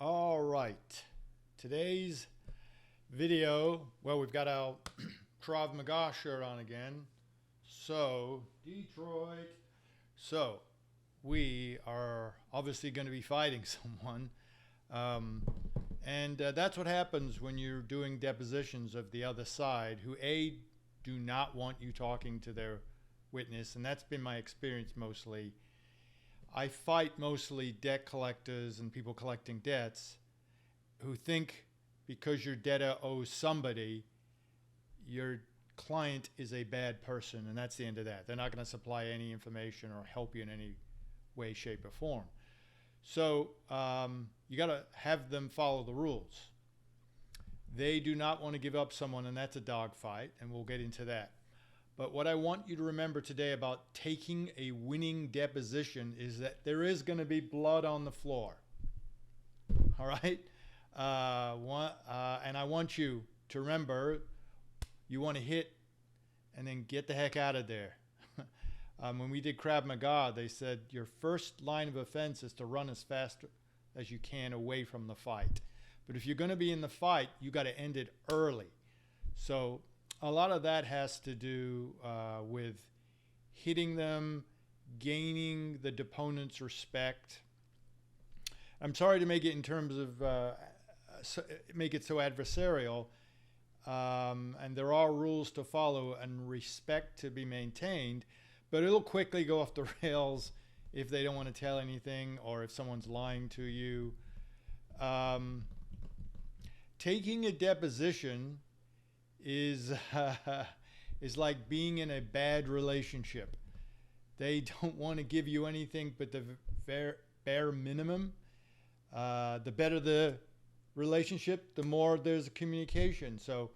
All right, today's video, well, we've got our Krav Maga shirt on again. So, Detroit. So, we are obviously going to be fighting someone. And that's what happens when you're doing depositions of the other side who, A, do not want you talking to their witness. And that's been my experience mostly. I fight mostly debt collectors and people collecting debts who think because your debtor owes somebody, your client is a bad person, and that's the end of that. They're not going to supply any information or help you in any way, shape, or form. So you got to have them follow the rules. They do not want to give up someone, and that's a dogfight, and we'll get into that. But what I want you to remember today about taking a winning deposition is that there is going to be blood on the floor. All right? And I want you to remember you want to hit and then get the heck out of there. When we did Krav Maga, they said your first line of offense is to run as fast as you can away from the fight. But if you're going to be in the fight, you got to end it early. So a lot of that has to do with hitting them, gaining the deponent's respect. I'm sorry to make it in terms of make it so adversarial, and there are rules to follow and respect to be maintained, but it'll quickly go off the rails if they don't want to tell anything or if someone's lying to you. Taking a deposition is like being in a bad relationship. They don't want to give you anything but the bare minimum. The better the relationship, the more there's a communication. So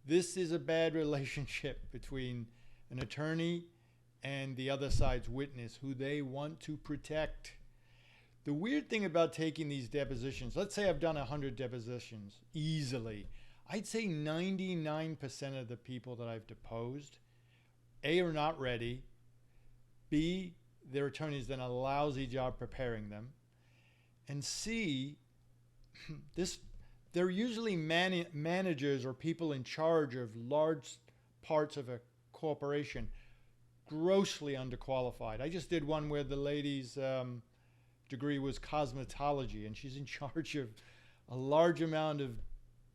this is a bad relationship between an attorney and the other side's witness who they want to protect. The weird thing about taking these depositions, let's say I've done 100 depositions easily. I'd say 99% of the people that I've deposed, A, are not ready, B, their attorney's done a lousy job preparing them, and C, they're usually managers or people in charge of large parts of a corporation, grossly underqualified. I just did one where the lady's degree was cosmetology, and she's in charge of a large amount of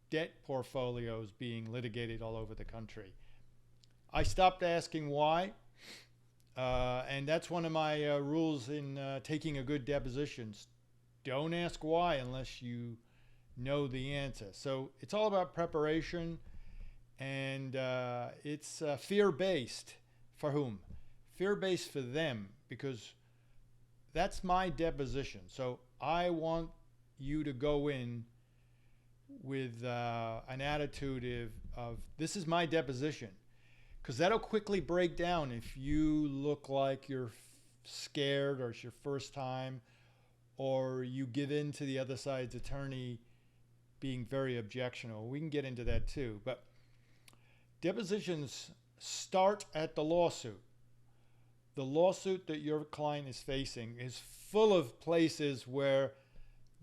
debt portfolios being litigated all over the country. I stopped asking why, and that's one of my rules in taking a good deposition. Don't ask why unless you know the answer. So it's all about preparation, and it's fear-based. For whom? Fear-based for them, because that's my deposition. So I want you to go in with an attitude of this is my deposition, because that'll quickly break down if you look like you're scared or it's your first time, or you give in to the other side's attorney being very objectionable. We can get into that too. But depositions start at the lawsuit. The lawsuit that your client is facing is full of places where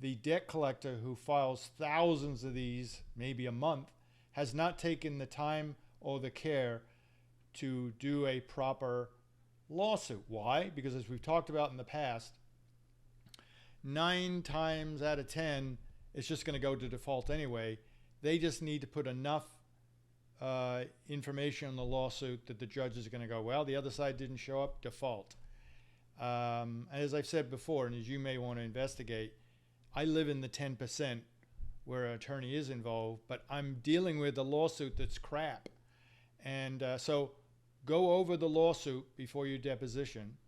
the debt collector who files thousands of these, maybe a month, has not taken the time or the care to do a proper lawsuit. Why? Because as we've talked about in the past, 9 times out of 10, it's just going to go to default anyway. They just need to put enough information on the lawsuit that the judge is going to go, well, the other side didn't show up, default. As I've said before, and as you may want to investigate, I live in the 10% where an attorney is involved, but I'm dealing with a lawsuit that's crap. And so go over the lawsuit before your deposition.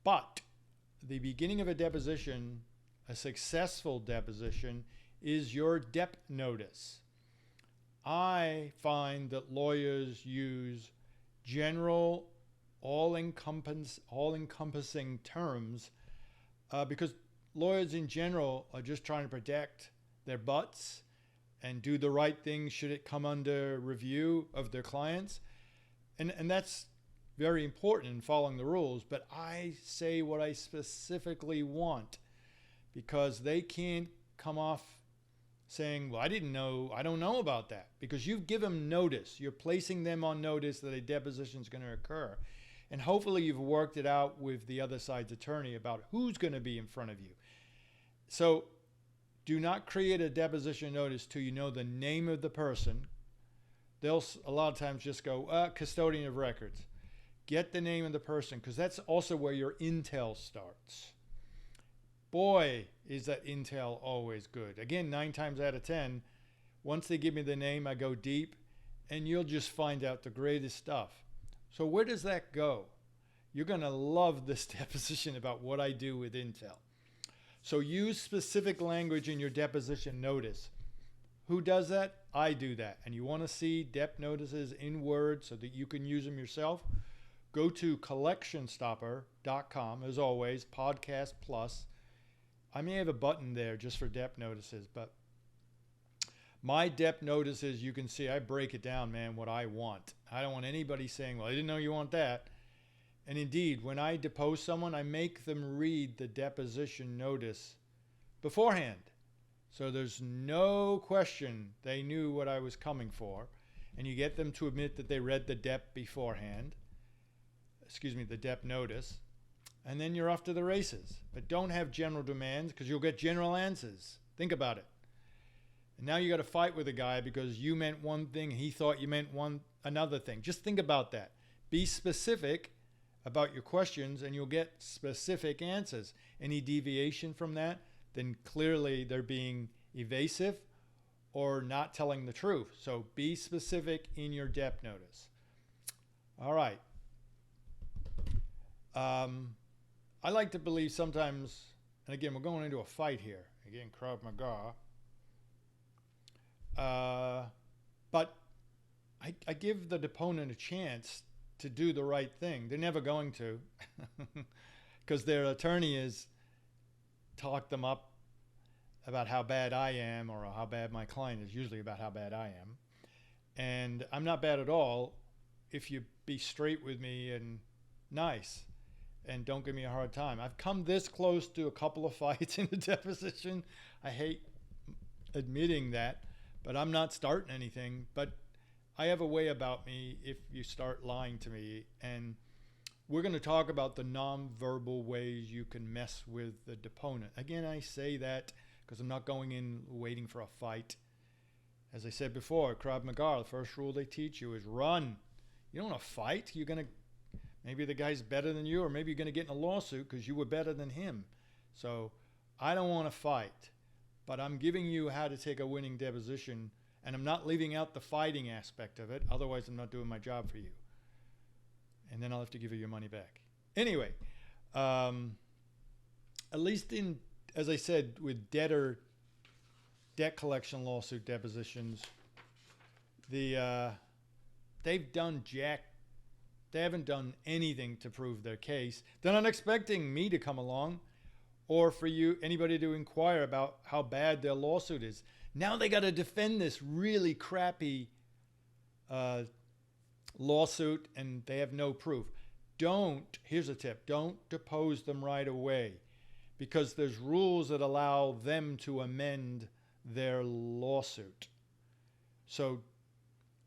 But the beginning of a deposition, a successful deposition, is your dep notice. I find that lawyers use general, all-encompassing terms because lawyers in general are just trying to protect their butts and do the right thing should it come under review of their clients. And that's very important in following the rules, but I say what I specifically want because they can't come off saying, well, I don't know about that, because you've given them notice. You're placing them on notice that a deposition is going to occur. And hopefully you've worked it out with the other side's attorney about who's going to be in front of you. So do not create a deposition notice till you know the name of the person. They'll a lot of times just go, custodian of records. Get the name of the person, because that's also where your intel starts. Boy, is that intel always good. Again, 9 times out of 10, once they give me the name, I go deep, and you'll just find out the greatest stuff. So where does that go? You're going to love this deposition about what I do with intel. So use specific language in your deposition notice. Who does that? I do that. And you want to see dep notices in Word so that you can use them yourself? Go to collectionstopper.com, as always, podcast plus. I may have a button there just for dep notices, but my dep notices, you can see I break it down, man, what I want. I don't want anybody saying, well, I didn't know you want that. And indeed, when I depose someone, I make them read the deposition notice beforehand. So there's no question they knew what I was coming for. And you get them to admit that they read the dep beforehand. The dep notice. And then you're off to the races. But don't have general demands, because you'll get general answers. Think about it. And now you got to fight with a guy because you meant one thing, he thought you meant another thing. Just think about that. Be specific about your questions and you'll get specific answers. Any deviation from that, then clearly they're being evasive or not telling the truth. So be specific in your dep notice. All right. I like to believe sometimes, and again, we're going into a fight here. Again, Krav Maga. But I give the deponent a chance to do the right thing. They're never going to, because their attorney has talked them up about how bad I am, or how bad my client is, usually about how bad I am. And I'm not bad at all if you be straight with me and nice and don't give me a hard time. I've come this close to a couple of fights in the deposition. I hate admitting that, but I'm not starting anything. But I have a way about me if you start lying to me. And we're going to talk about the nonverbal ways you can mess with the deponent. Again, I say that because I'm not going in waiting for a fight. As I said before, Krav Maga, the first rule they teach you is run. You don't want to fight. You're going to, maybe the guy's better than you, or maybe you're going to get in a lawsuit because you were better than him. So I don't want to fight, but I'm giving you how to take a winning deposition, and I'm not leaving out the fighting aspect of it. Otherwise, I'm not doing my job for you. And then I'll have to give you your money back. Anyway, at least in, as I said, with debt collection lawsuit depositions, they've done they haven't done anything to prove their case. They're not expecting me to come along or for anybody to inquire about how bad their lawsuit is. Now they got to defend this really crappy lawsuit, and they have no proof. Here's a tip, don't depose them right away, because there's rules that allow them to amend their lawsuit. So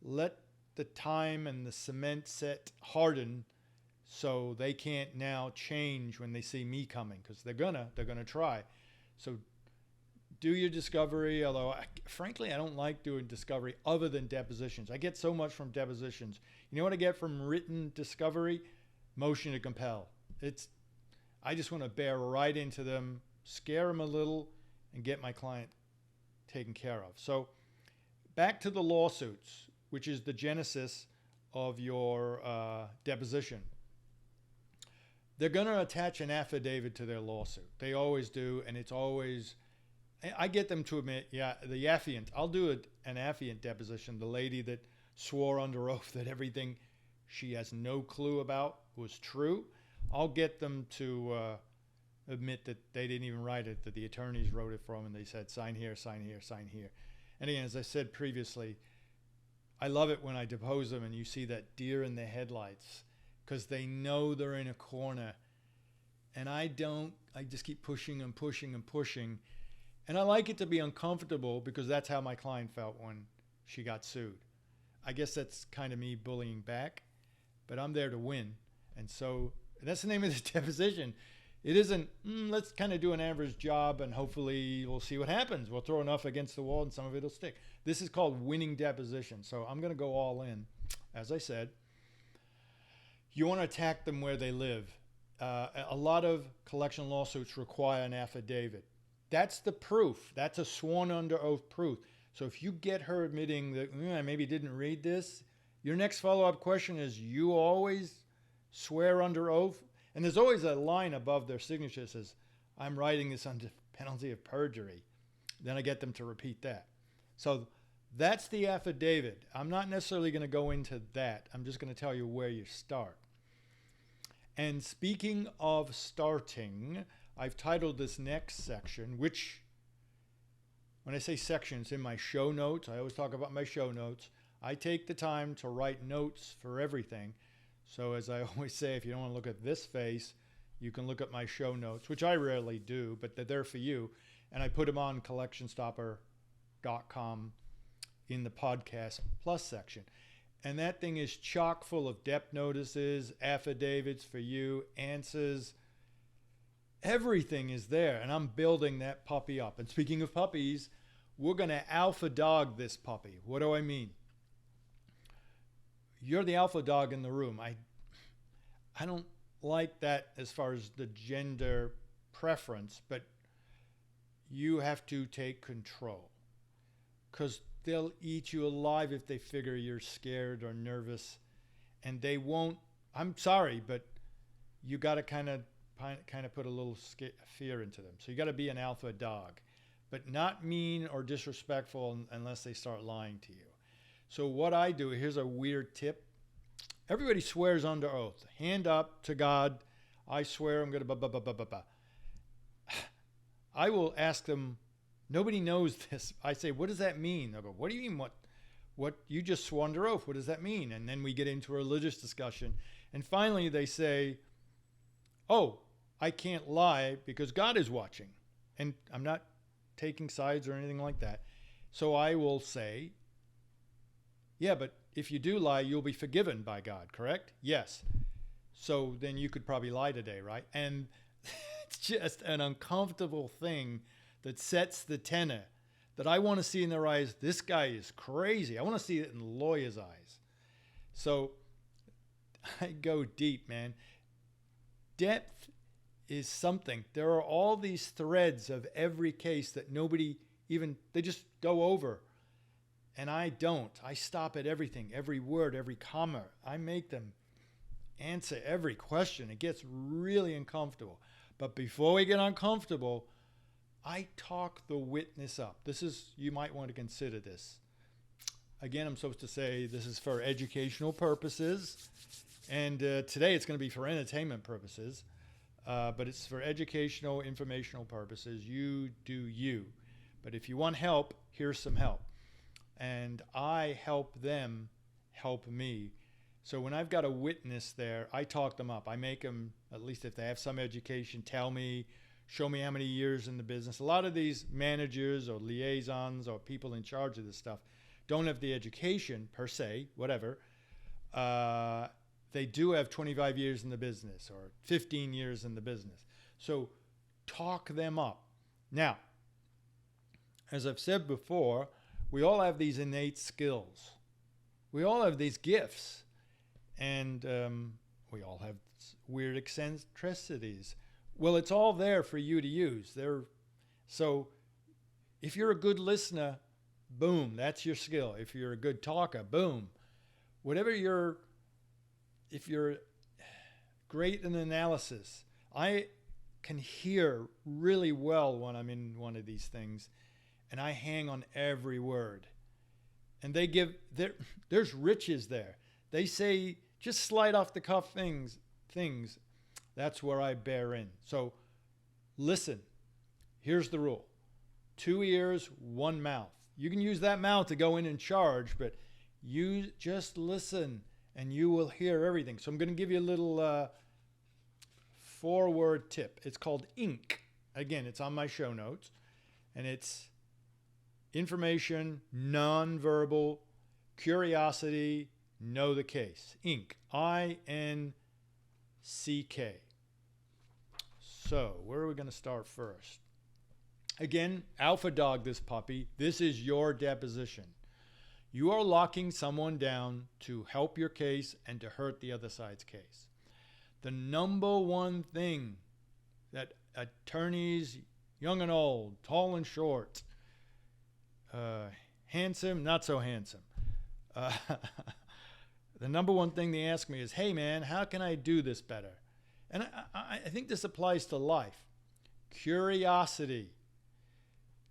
let the time and the cement set harden so they can't now change when they see me coming, because they're gonna try. So do your discovery, although frankly I don't like doing discovery other than depositions. I get so much from depositions. You know what I get from written discovery? Motion to compel. I just want to bear right into them, scare them a little, and get my client taken care of. So back to the lawsuits, which is the genesis of your deposition. They're going to attach an affidavit to their lawsuit. They always do, and it's always, I get them to admit, yeah, the affiant, I'll do an affiant deposition, the lady that swore under oath that everything she has no clue about was true. I'll get them to admit that they didn't even write it, that the attorneys wrote it for them, and they said, sign here, sign here, sign here. And again, as I said previously, I love it when I depose them and you see that deer in the headlights, because they know they're in a corner. And I just keep pushing and pushing and pushing. And I like it to be uncomfortable because that's how my client felt when she got sued. I guess that's kind of me bullying back, but I'm there to win. And so that's the name of the deposition. It isn't, let's kind of do an average job and hopefully we'll see what happens. We'll throw enough against the wall and some of it will stick. This is called winning deposition. So I'm going to go all in. As I said, you want to attack them where they live. A lot of collection lawsuits require an affidavit. That's the proof. That's a sworn under oath proof. So if you get her admitting that I maybe didn't read this, your next follow-up question is, you always swear under oath? And there's always a line above their signature that says, I'm writing this under penalty of perjury. Then I get them to repeat that. So that's the affidavit. I'm not necessarily going to go into that. I'm just going to tell you where you start. And speaking of starting, I've titled this next section, which, when I say section, it's in my show notes. I always talk about my show notes. I take the time to write notes for everything. So as I always say, if you don't want to look at this face, you can look at my show notes, which I rarely do, but they're there for you. And I put them on collectionstopper.com in the podcast plus section. And that thing is chock full of dep notices, affidavits for you, answers. Everything is there. And I'm building that puppy up. And speaking of puppies, we're going to alpha dog this puppy. What do I mean? You're the alpha dog in the room. I don't like that as far as the gender preference, but you have to take control because they'll eat you alive if they figure you're scared or nervous, and they won't. I'm sorry, but you got to kind of put a little fear into them. So you got to be an alpha dog, but not mean or disrespectful unless they start lying to you. So what I do, here's a weird tip. Everybody swears under oath. Hand up to God. I swear I'm going to I will ask them, nobody knows this. I say, what does that mean? They'll go, what do you mean? What you just swore under oath? What does that mean? And then we get into a religious discussion. And finally they say, oh, I can't lie because God is watching. And I'm not taking sides or anything like that. So I will say, yeah, but if you do lie, you'll be forgiven by God, correct? Yes. So then you could probably lie today, right? And it's just an uncomfortable thing that sets the tenor that I want to see in their eyes. This guy is crazy. I want to see it in the lawyer's eyes. So I go deep, man. Depth is something. There are all these threads of every case that nobody even, they just go over. And I don't. I stop at everything, every word, every comma. I make them answer every question. It gets really uncomfortable. But before we get uncomfortable, I talk the witness up. This is, you might want to consider this. Again, I'm supposed to say this is for educational purposes. And today it's going to be for entertainment purposes. But it's for educational, informational purposes. You do you. But if you want help, here's some help. And I help them help me. So when I've got a witness there, I talk them up. I make them, at least if they have some education, tell me, show me how many years in the business. A lot of these managers or liaisons or people in charge of this stuff don't have the education per se, whatever. They do have 25 years in the business or 15 years in the business. So talk them up. Now, as I've said before, we all have these innate skills. We all have these gifts. And we all have weird eccentricities. Well, it's all there for you to use. So if you're a good listener, boom, that's your skill. If you're a good talker, boom. If you're great in analysis, I can hear really well when I'm in one of these things. And I hang on every word. And there's riches there. They say just slide off the cuff things. That's where I bear in. So listen, here's the rule. 2 ears, 1 mouth. You can use that mouth to go in and charge, but you just listen and you will hear everything. So I'm going to give you a little 4-word tip. It's called ink. Again, it's on my show notes. And it's information, nonverbal, curiosity, know the case. Ink. I-N-C-K. So where are we going to start first? Again, alpha dog this puppy. This is your deposition. You are locking someone down to help your case and to hurt the other side's case. The number one thing that attorneys, young and old, tall and short, handsome, not so handsome, the number one thing they ask me is, hey man, how can I do this better? And I think this applies to life. Curiosity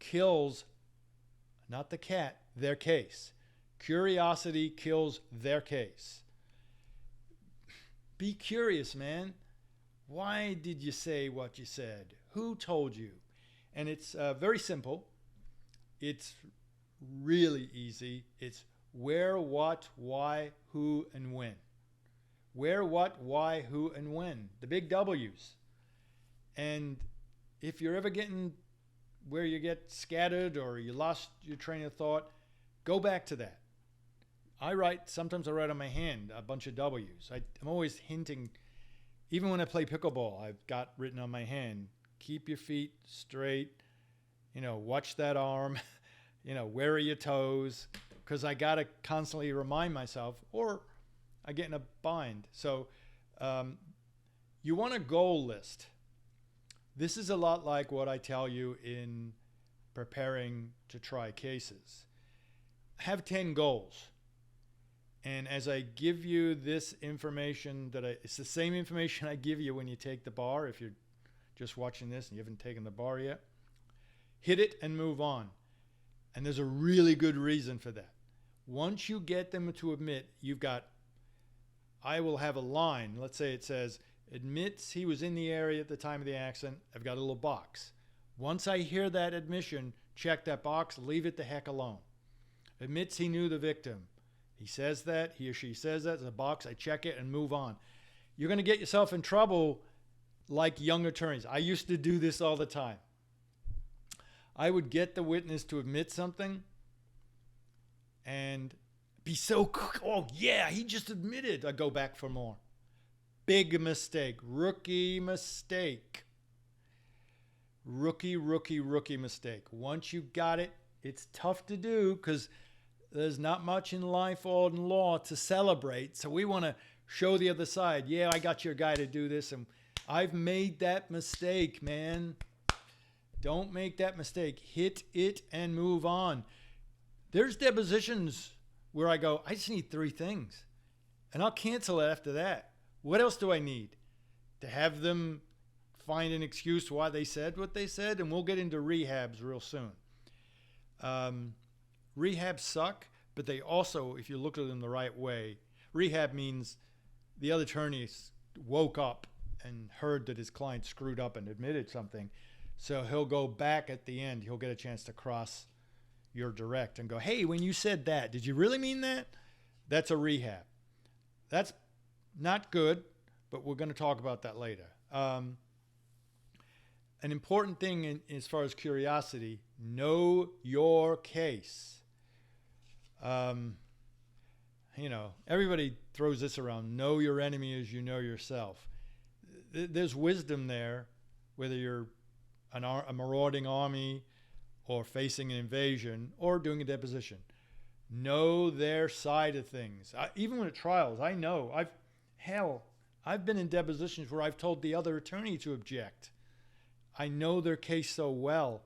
kills, not the cat, their case. Curiosity kills their case. Be curious, man. Why did you say what you said? Who told you? And it's very simple. It's really easy. It's where, what, why, who, and when. Where, what, why, who, and when. The big W's. And if you're ever getting where you get scattered or you lost your train of thought, go back to that. Sometimes I write on my hand a bunch of W's. I'm always hinting, even when I play pickleball, I've got written on my hand, keep your feet straight, watch that arm, where are your toes? Because I got to constantly remind myself, or I get in a bind. So you want a goal list. This is a lot like what I tell you in preparing to try cases. Have 10 goals. And as I give you this information, it's the same information I give you when you take the bar. If you're just watching this and you haven't taken the bar yet, hit it and move on. And there's a really good reason for that. Once you get them to admit, I will have a line. Let's say it says, admits he was in the area at the time of the accident. I've got a little box. Once I hear that admission, check that box, leave it the heck alone. Admits he knew the victim. He says that, he or she says that, there's a box, I check it and move on. You're going to get yourself in trouble like young attorneys. I used to do this all the time. I would get the witness to admit something and be so, oh yeah, he just admitted. I go back for more. Big mistake. Rookie mistake. Rookie mistake. Once you got it, it's tough to do because there's not much in life or in law to celebrate. So we want to show the other side. Yeah, I got your guy to do this. And I've made that mistake, man. Don't make that mistake. Hit it and move on. There's depositions where I go, I just need 3 things. And I'll cancel it after that. What else do I need? To have them find an excuse why they said what they said. And we'll get into rehabs real soon. Rehabs suck, but they also, if you look at them the right way, rehab means the other attorney woke up and heard that his client screwed up and admitted something. So he'll go back at the end. He'll get a chance to cross your direct and go, hey, when you said that, did you really mean that? That's a rehab. That's not good, but we're going to talk about that later. An important thing as far as curiosity, know your case. Everybody throws this around. Know your enemy as you know yourself. There's wisdom there, whether you're a marauding army or facing an invasion or doing a deposition. Know their side of things. Even when at trials, I know. I've been in depositions where I've told the other attorney to object. I know their case so well.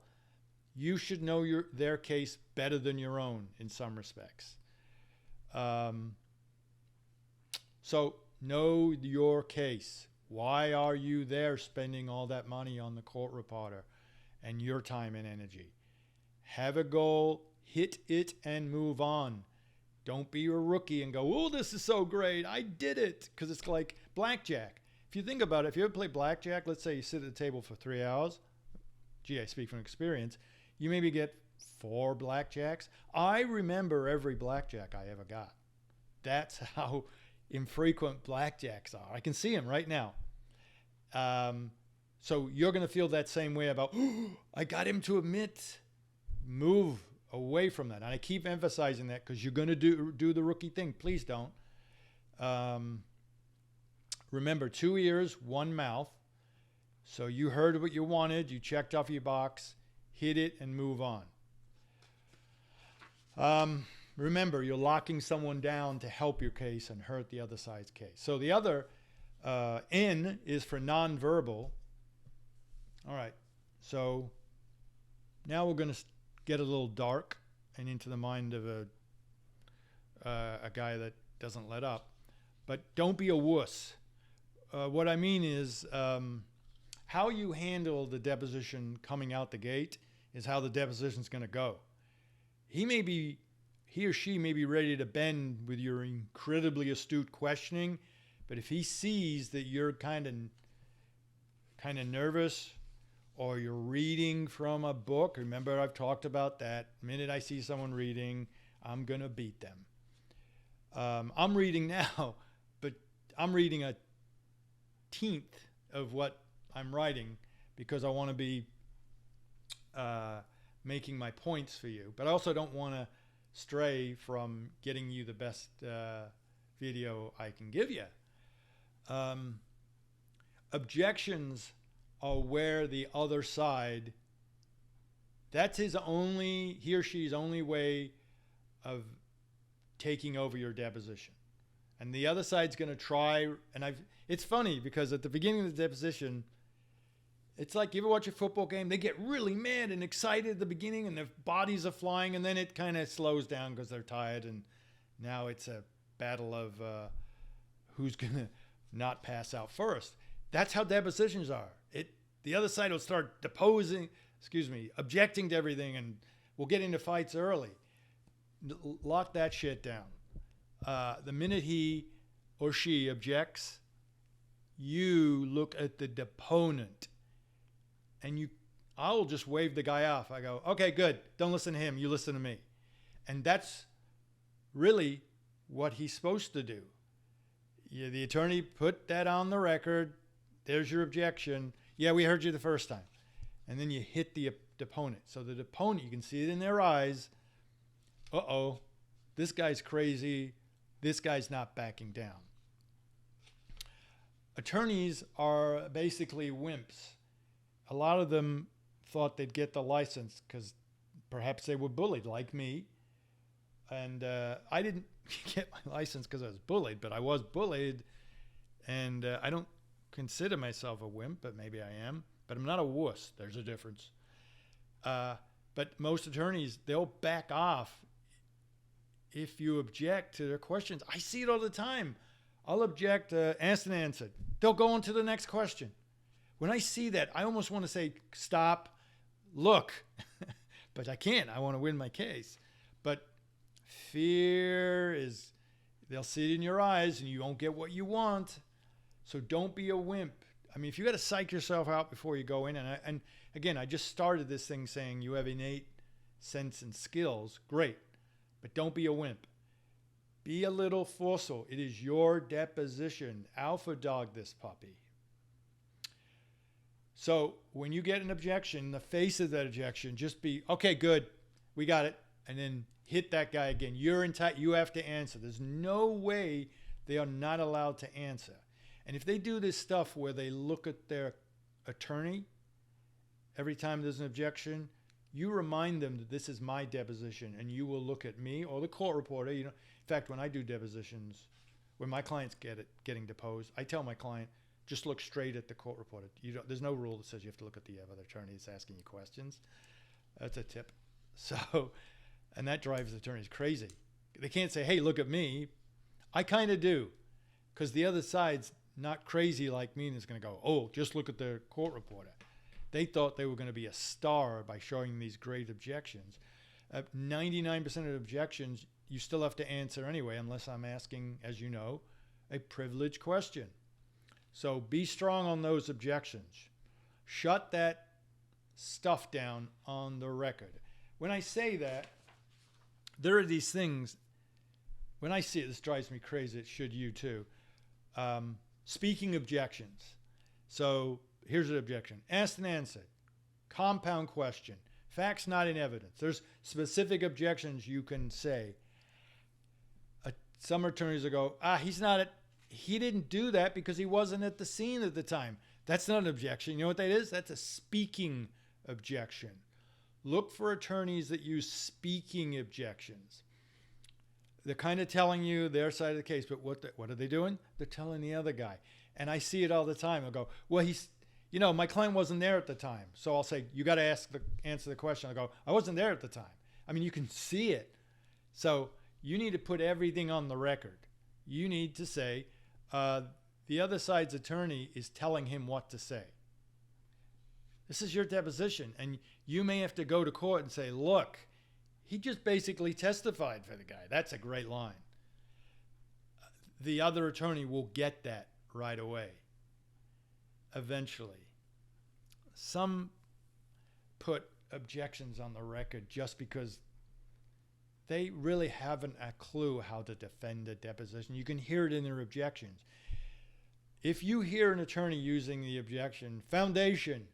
You should know their case better than your own in some respects. So know your case. Why are you there spending all that money on the court reporter and your time and energy? Have a goal, hit it, and move on. Don't be a rookie and go, oh, this is so great. I did it. Because it's like blackjack. If you think about it, if you ever play blackjack, let's say you sit at the table for 3 hours. Gee, I speak from experience. You maybe get 4 blackjacks. I remember every blackjack I ever got. That's how infrequent blackjacks are. I can see them right now. So you're going to feel that same way about, oh, I got him to admit move away from that. And I keep emphasizing that because you're going to do the rookie thing. Please don't. Remember, 2 ears, 1 mouth. So you heard what you wanted. You checked off your box, hit it, and move on. Remember, you're locking someone down to help your case and hurt the other side's case. So the other N is for nonverbal. All right. So now we're going to get a little dark and into the mind of a guy that doesn't let up. But don't be a wuss. What I mean is how you handle the deposition coming out the gate is how the deposition's going to go. He or she may be ready to bend with your incredibly astute questioning, but if he sees that you're kind of nervous, or you're reading from a book, remember I've talked about that. The minute I see someone reading, I'm going to beat them. I'm reading now, but I'm reading a 1/10 of what I'm writing because I want to be making my points for you. But I also don't want to stray from getting you the best video I can give you. Objections are where the other side, that's he or she's only way of taking over your deposition. And the other side's going to try, and it's funny because at the beginning of the deposition, it's like, you ever watch a football game? They get really mad and excited at the beginning and their bodies are flying, and then it kind of slows down because they're tired, and now it's a battle of who's going to not pass out first. That's how depositions are. The other side will start objecting to everything, and we'll get into fights early. Lock that shit down. The minute he or she objects, you look at the deponent, and I'll just wave the guy off. I go, okay, good. Don't listen to him. You listen to me. And that's really what he's supposed to do. The attorney put that on the record. There's your objection. Yeah, we heard you the first time. And then you hit the deponent. So the deponent, you can see it in their eyes. Uh-oh, this guy's crazy. This guy's not backing down. Attorneys are basically wimps. A lot of them thought they'd get the license because perhaps they were bullied like me. And I didn't get my license because I was bullied, but I was bullied. And I don't consider myself a wimp, but maybe I am. But I'm not a wuss. There's a difference. But most attorneys, they'll back off if you object to their questions. I see it all the time. I'll object, asked and answered. They'll go on to the next question. When I see that, I almost want to say, stop, look. But I can't. I want to win my case. But fear is, they'll see it in your eyes and you won't get what you want. So don't be a wimp. I mean, if you got to psych yourself out before you go in, and again, I just started this thing saying you have innate sense and skills, great, but don't be a wimp. Be a little forceful. It is your deposition. Alpha dog this puppy. So when you get an objection, in the face of that objection, just be, okay, good, we got it, and then hit that guy again. You have to answer. There's no way they are not allowed to answer. And if they do this stuff where they look at their attorney every time there's an objection, you remind them that this is my deposition and you will look at me or the court reporter. In fact, when I do depositions, when my clients getting deposed, I tell my client, just look straight at the court reporter. There's no rule that says you have to look at the other attorney that's asking you questions. That's a tip. So, and that drives attorneys crazy. They can't say, hey, look at me. I kind of do, because the other side's not crazy like me and is going to go, oh, just look at the court reporter. They thought they were going to be a star by showing these great objections. 99% of objections, you still have to answer anyway, unless I'm asking, as you know, a privileged question. So be strong on those objections. Shut that stuff down on the record. When I say that, there are these things, when I see it, this drives me crazy, it should you too. Speaking objections. So here's an objection. Asked and answered. Compound question. Facts not in evidence. There's specific objections you can say. Some attorneys will go, he didn't do that because he wasn't at the scene at the time. That's not an objection. You know what that is? That's a speaking objection. Look for attorneys that use speaking objections. They're kind of telling you their side of the case, but what are they doing? They're telling the other guy. And I see it all the time. I'll go, well, my client wasn't there at the time. So I'll say, you got to answer the question. I'll go, I wasn't there at the time. I mean, you can see it. So you need to put everything on the record. You need to say, the other side's attorney is telling him what to say. This is your deposition. And you may have to go to court and say, look, he just basically testified for the guy. That's a great line. The other attorney will get that right away. Eventually. Some put objections on the record just because they really haven't a clue how to defend a deposition. You can hear it in their objections. If you hear an attorney using the objection, foundation,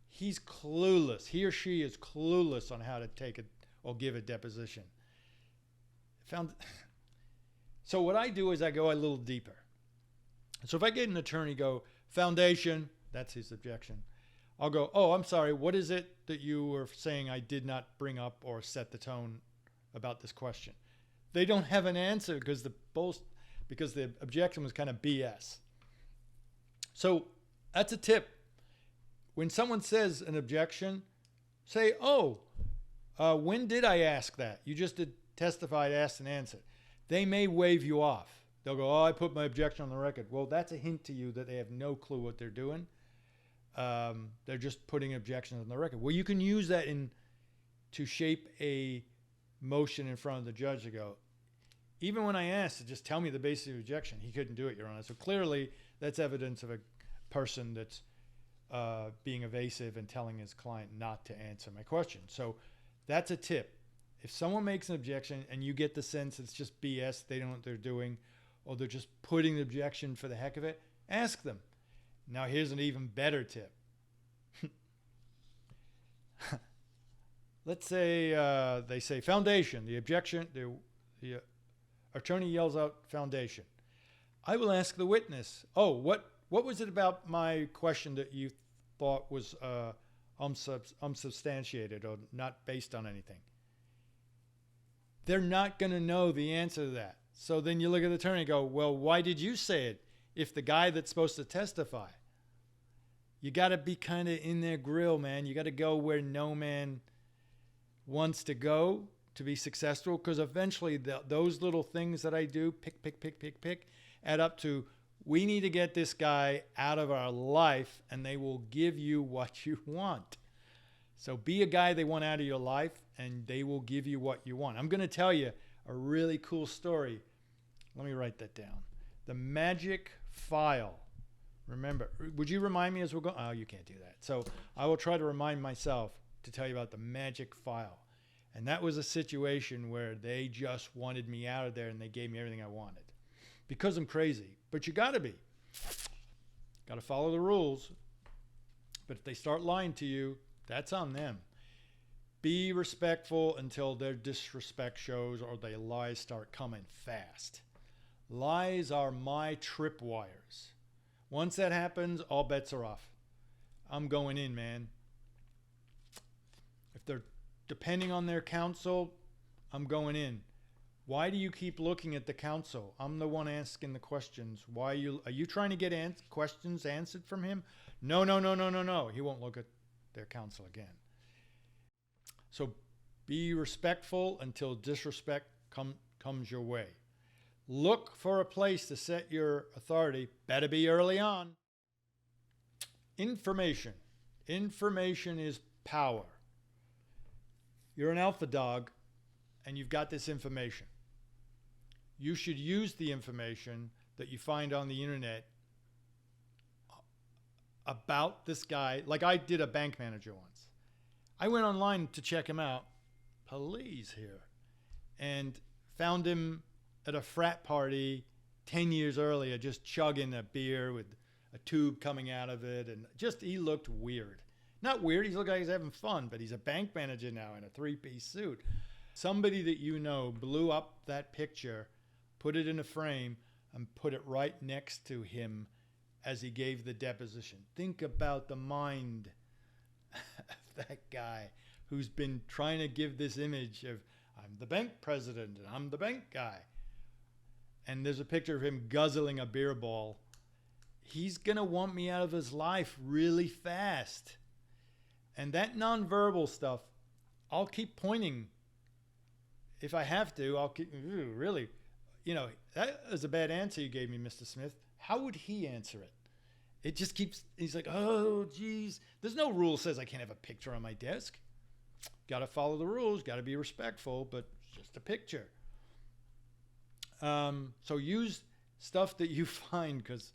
he's clueless. He or she is clueless on how to take it or give a deposition. So what I do is I go a little deeper. So if I get an attorney go, foundation, that's his objection. I'll go, oh, I'm sorry, what is it that you were saying I did not bring up or set the tone about this question? They don't have an answer because the objection was kind of BS. So that's a tip. When someone says an objection, say, when did I ask that? You just testified, asked, and answered. They may wave you off. They'll go, I put my objection on the record. Well, that's a hint to you that they have no clue what they're doing. They're just putting objections on the record. Well, you can use that to shape a motion in front of the judge to go, even when I asked to just tell me the basis of the objection, he couldn't do it, Your Honor. So clearly that's evidence of a person that's being evasive and telling his client not to answer my question. So that's a tip. If someone makes an objection and you get the sense it's just BS, they don't know what they're doing, or they're just putting the objection for the heck of it, ask them. Now here's an even better tip. Let's say they say foundation. The objection, the attorney yells out foundation. I will ask the witness, what was it about my question that you thought was unsubstantiated or not based on anything? They're not going to know the answer to that. So then you look at the attorney and go, well, why did you say it if the guy that's supposed to testify? You got to be kind of in their grill, man. You got to go where no man wants to go to be successful, because eventually those little things that I do, pick, add up to, we need to get this guy out of our life, and they will give you what you want. So be a guy they want out of your life, and they will give you what you want. I'm going to tell you a really cool story. Let me write that down. The magic file. Remember, would you remind me as we're going? Oh, you can't do that. So I will try to remind myself to tell you about the magic file. And that was a situation where they just wanted me out of there, and they gave me everything I wanted. Because I'm crazy. But you got to be. Got to follow the rules. But if they start lying to you, that's on them. Be respectful until their disrespect shows or their lies start coming fast. Lies are my tripwires. Once that happens, all bets are off. I'm going in, man. If they're depending on their counsel, I'm going in. Why do you keep looking at the counsel? I'm the one asking the questions. Are you trying to get questions answered from him? No. He won't look at their counsel again. So be respectful until disrespect comes your way. Look for a place to set your authority. Better be early on. Information. Information is power. You're an alpha dog and you've got this information. You should use the information that you find on the internet about this guy. Like I did a bank manager once. I went online to check him out. Police here. And found him at a frat party 10 years earlier, just chugging a beer with a tube coming out of it. And just, he looked weird. Not weird. He's looking like he's having fun, but he's a bank manager now in a 3-piece suit. Somebody that you know blew up that picture, put it in a frame, and put it right next to him as he gave the deposition. Think about the mind of that guy who's been trying to give this image of, I'm the bank president and I'm the bank guy. And there's a picture of him guzzling a beer ball. He's going to want me out of his life really fast. And that nonverbal stuff, I'll keep pointing. If I have to, I'll keep, really, that was a bad answer you gave me, Mr. Smith. How would he answer it? It just keeps, he's like, oh, geez. There's no rule says I can't have a picture on my desk. Got to follow the rules, got to be respectful, but it's just a picture. So use stuff that you find, because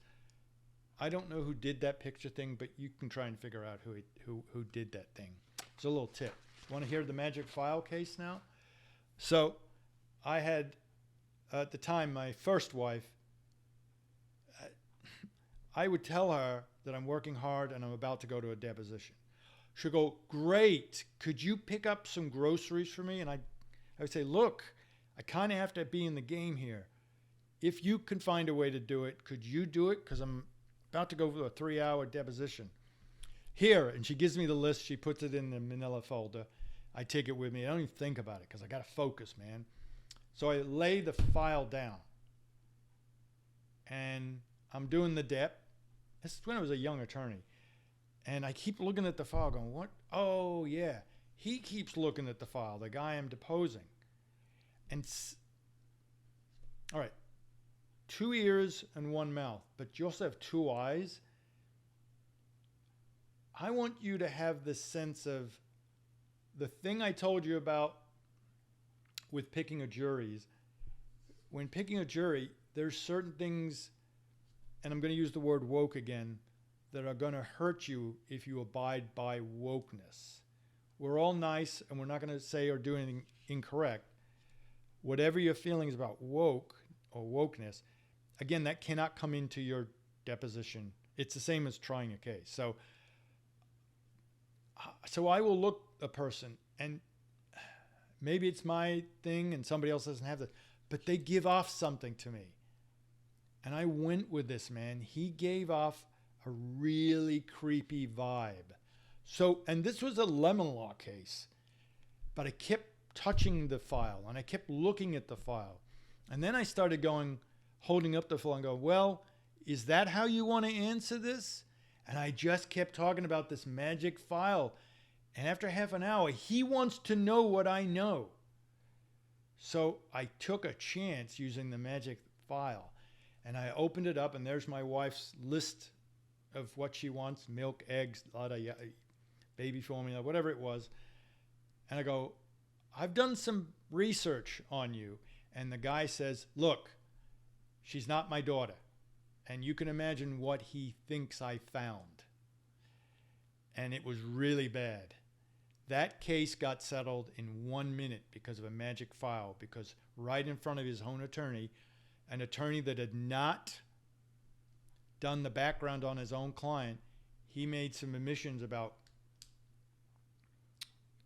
I don't know who did that picture thing, but you can try and figure out who did that thing. It's a little tip. Want to hear the magic file case now? So I had, at the time, my first wife, I would tell her that I'm working hard and I'm about to go to a deposition. She'll go, great, could you pick up some groceries for me? And I would say, look, I kind of have to be in the game here. If you can find a way to do it, could you do it? Because I'm about to go for a 3-hour deposition. Here, and she gives me the list. She puts it in the manila folder. I take it with me. I don't even think about it because I got to focus, man. So I lay the file down. And I'm doing the dep. This is when I was a young attorney. And I keep looking at the file going, what? Oh, yeah. He keeps looking at the file, the guy I'm deposing. And, all right, 2 ears and 1 mouth, but you also have 2 eyes. I want you to have this sense of the thing I told you about with picking a jury. When picking a jury, there's certain things, and I'm going to use the word woke again, that are going to hurt you if you abide by wokeness. We're all nice, and we're not going to say or do anything incorrect. Whatever your feelings about woke or wokeness, again, that cannot come into your deposition. It's the same as trying a case. So I will look a person, and maybe it's my thing and somebody else doesn't have it, but they give off something to me. And I went with this man. He gave off a really creepy vibe. So, and this was a lemon law case, but I kept touching the file and I kept looking at the file. And then I started going, holding up the file and go, well, is that how you want to answer this? And I just kept talking about this magic file. And after half an hour, he wants to know what I know. So I took a chance using the magic file. And I opened it up, and there's my wife's list of what she wants: milk, eggs, a lot of baby formula, whatever it was. And I go, I've done some research on you. And the guy says, look, she's not my daughter. And you can imagine what he thinks I found. And it was really bad. That case got settled in 1 minute because of a magic file, because right in front of his own attorney, an attorney that had not done the background on his own client, he made some admissions about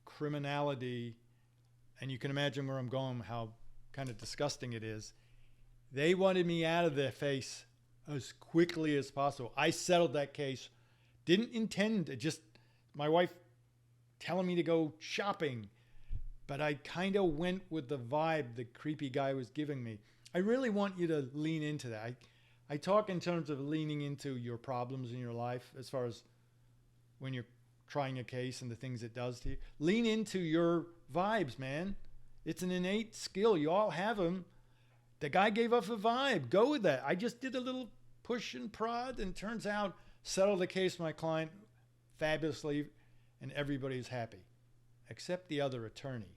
criminality. And you can imagine where I'm going, how kind of disgusting it is. They wanted me out of their face as quickly as possible. I settled that case. Didn't intend to, just my wife telling me to go shopping. But I kind of went with the vibe the creepy guy was giving me. I really want you to lean into that. I talk in terms of leaning into your problems in your life as far as when you're trying a case and the things it does to you. Lean into your vibes, man. It's an innate skill. You all have them. The guy gave off a vibe. Go with that. I just did a little push and prod, and turns out settled the case with my client fabulously, and everybody's happy, except the other attorney.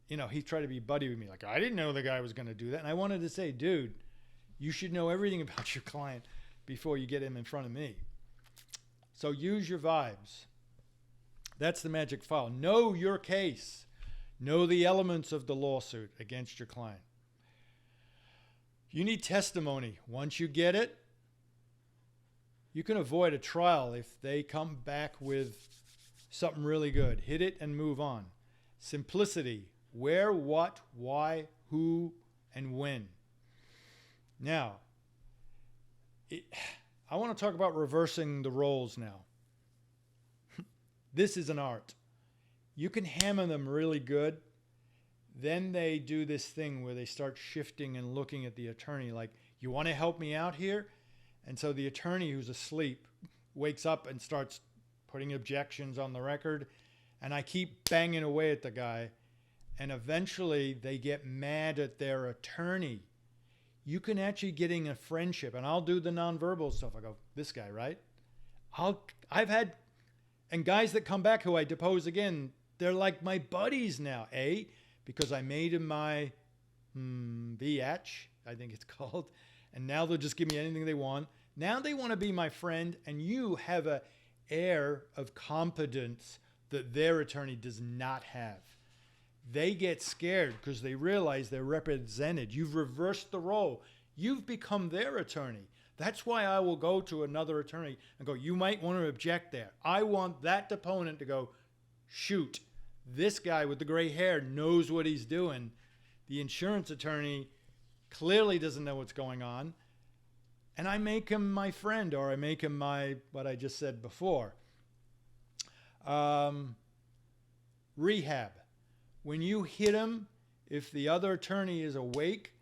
You know, he tried to be buddy with me. Like, I didn't know the guy was going to do that. And I wanted to say, dude, you should know everything about your client before you get him in front of me. So use your vibes. That's the magic file. Know your case. Know the elements of the lawsuit against your client. You need testimony. Once you get it, You can avoid a trial if they come back with something really good. Hit it and move on. Simplicity. Where, what, why, who, and when. Now, I want to talk about reversing the roles now. This is an art. You can hammer them really good. Then they do this thing where they start shifting and looking at the attorney like, you want to help me out here? And so the attorney who's asleep wakes up and starts putting objections on the record. And I keep banging away at the guy. And eventually they get mad at their attorney. You can actually get in a friendship. And I'll do the nonverbal stuff. I go, this guy, right? I've had, and guys that come back who I depose again, they're like my buddies now. Because I made him my VH, I think it's called. And now they'll just give me anything they want. Now they want to be my friend, and you have an air of competence that their attorney does not have. They get scared because they realize they're represented. You've reversed the role. You've become their attorney. That's why I will go to another attorney and go, you might want to object there. I want that deponent to go, shoot, this guy with the gray hair knows what he's doing. The insurance attorney clearly doesn't know what's going on. And I make him my friend, or I make him my, what I just said before. Rehab. When you hit him, if the other attorney is awake,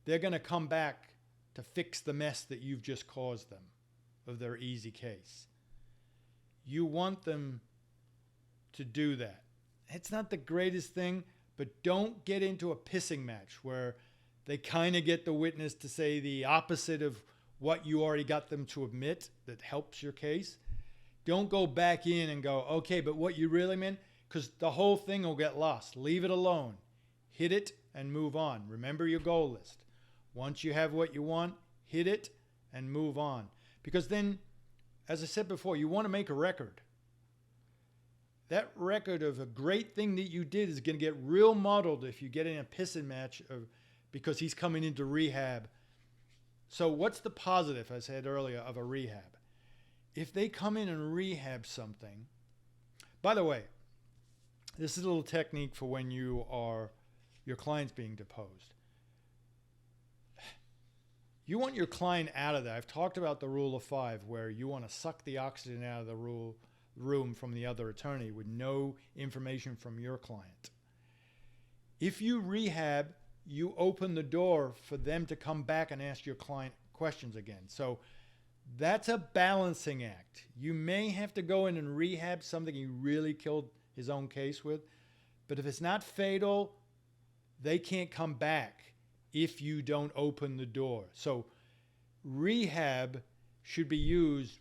they're going to come back to fix the mess that you've just caused them of their easy case. You want them to do that. It's not the greatest thing, but don't get into a pissing match where they kind of get the witness to say the opposite of what you already got them to admit that helps your case. Don't go back in and go, okay, but what you really meant, because the whole thing will get lost. Leave it alone. Hit it and move on. Remember your goal list. Once you have what you want, hit it and move on. Because then, as I said before, you want to make a record. That record of a great thing that you did is going to get real muddled if you get in a pissing match because he's coming into rehab. So what's the positive, as I said earlier, of a rehab? If they come in and rehab something, by the way, this is a little technique for when your client's being deposed. You want your client out of there. I've talked about the rule of 5, where you want to suck the oxygen out of the room from the other attorney with no information from your client. If you rehab, you open the door for them to come back and ask your client questions again. So that's a balancing act. You may have to go in and rehab something he really killed his own case with, but if it's not fatal, they can't come back if you don't open the door. So rehab should be used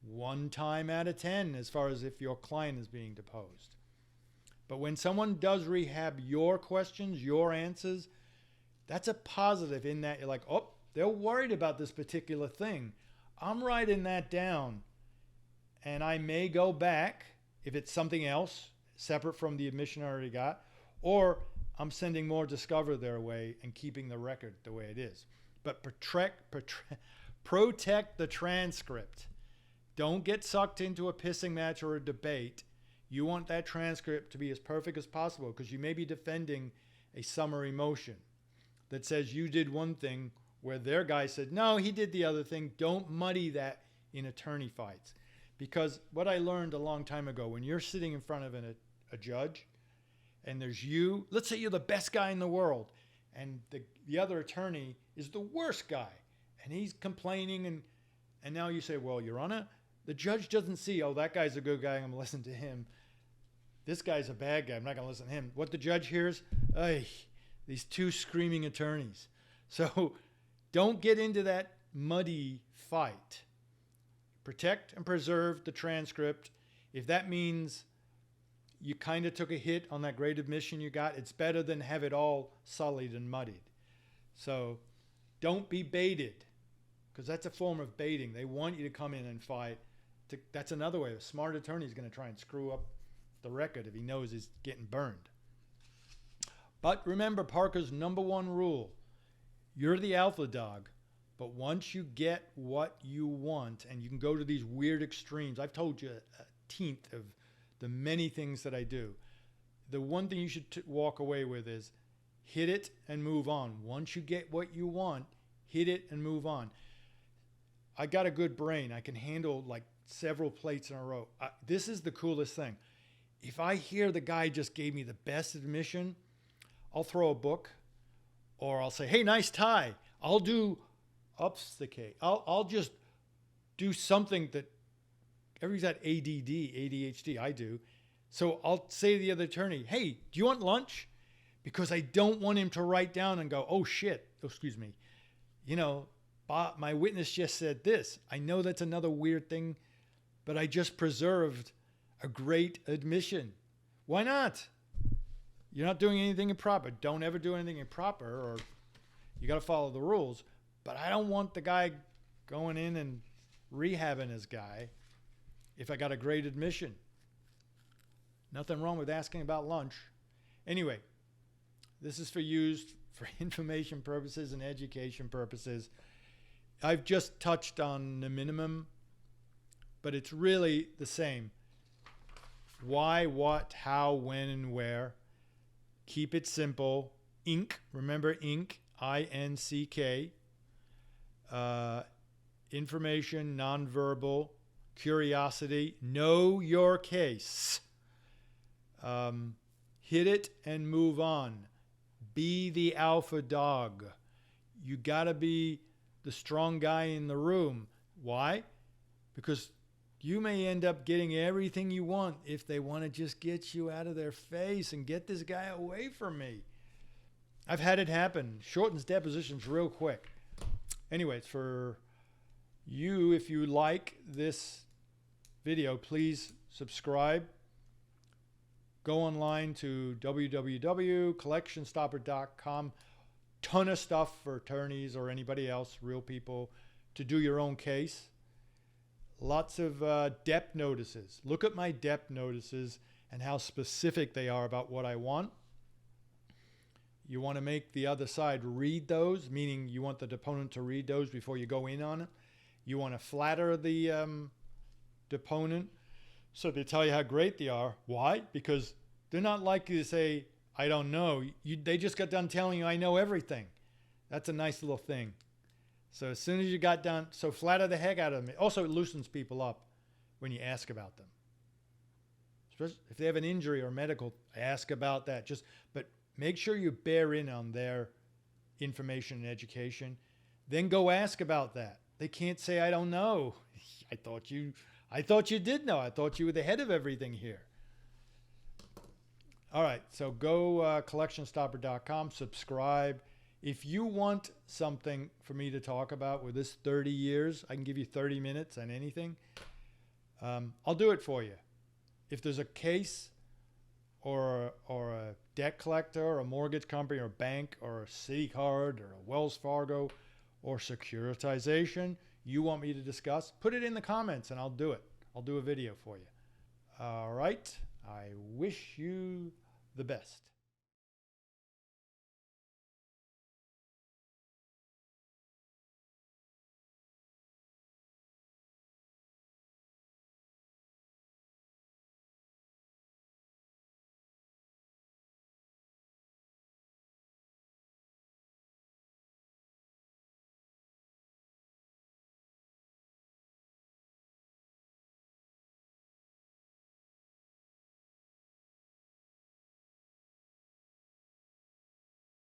1 time out of 10 as far as if your client is being deposed. But when someone does rehab your questions, your answers, that's a positive in that you're like, oh, they're worried about this particular thing. I'm writing that down, and I may go back if it's something else separate from the admission I already got, or I'm sending more discover their way and keeping the record the way it is. But protect the transcript. Don't get sucked into a pissing match or a debate. You want that transcript to be as perfect as possible, because you may be defending a summary motion that says you did one thing where their guy said, no, he did the other thing. Don't muddy that in attorney fights. Because what I learned a long time ago, when you're sitting in front of a judge and there's you, let's say you're the best guy in the world, and the other attorney is the worst guy, and he's complaining, and now you say, well, Your Honor, the judge doesn't see, oh, that guy's a good guy, I'm going to listen to him. This guy's a bad guy, I'm not going to listen to him. What the judge hears, these 2 screaming attorneys. So don't get into that muddy fight. Protect and preserve the transcript. If that means you kind of took a hit on that great admission you got, it's better than have it all sullied and muddied. So don't be baited, because that's a form of baiting. They want you to come in and fight. That's another way. A smart attorney is going to try and screw up the record if he knows he's getting burned. But remember Parker's #1 rule. You're the alpha dog. But once you get what you want, and you can go to these weird extremes, I've told you a tenth of the many things that I do. The one thing you should walk away with is hit it and move on. Once you get what you want, hit it and move on. I got a good brain. I can handle like several plates in a row. This is the coolest thing. If I hear the guy just gave me the best admission, I'll throw a book, or I'll say, hey, nice tie. I'll do ups the cake. I'll just do something that everybody's got ADD, ADHD. I do. So I'll say to the other attorney, hey, do you want lunch? Because I don't want him to write down and go, oh shit, excuse me. You know, my witness just said this. I know that's another weird thing, but I just preserved a great admission. Why not? You're not doing anything improper. Don't ever do anything improper, or you got to follow the rules. But I don't want the guy going in and rehabbing his guy if I got a great admission. Nothing wrong with asking about lunch. Anyway, this is used for information purposes and education purposes. I've just touched on the minimum, but it's really the same. Why, what, how, when, and where. Keep it simple. Inc. Remember Inc. I-N-C-K. Information, nonverbal, curiosity. Know your case. Hit it and move on. Be the alpha dog. You got to be the strong guy in the room. Why? Because you may end up getting everything you want if they want to just get you out of their face and get this guy away from me. I've had it happen. Shortens depositions real quick. Anyways, for you, if you like this video, please subscribe. Go online to www.collectionstopper.com. Ton of stuff for attorneys or anybody else, real people, to do your own case. Lots of dep notices. Look at my dep notices and how specific they are about what I want. You want to make the other side read those, meaning you want the deponent to read those before you go in on it. You want to flatter the deponent so they tell you how great they are. Why? Because they're not likely to say, I don't know. They just got done telling you, I know everything. That's a nice little thing. So as soon as you got done, so flatter the heck out of them. Also, it loosens people up when you ask about them. Especially if they have an injury or medical, ask about that. But make sure you bear in on their information and education. Then go ask about that. They can't say, I don't know. I thought you did know. I thought you were the head of everything here. All right, so go collectionstopper.com, subscribe. If you want something for me to talk about with this 30 years, I can give you 30 minutes on anything. I'll do it for you. If there's a case or a debt collector or a mortgage company or a bank or a Citi card or a Wells Fargo or securitization you want me to discuss, put it in the comments and I'll do it. I'll do a video for you. All right. I wish you the best.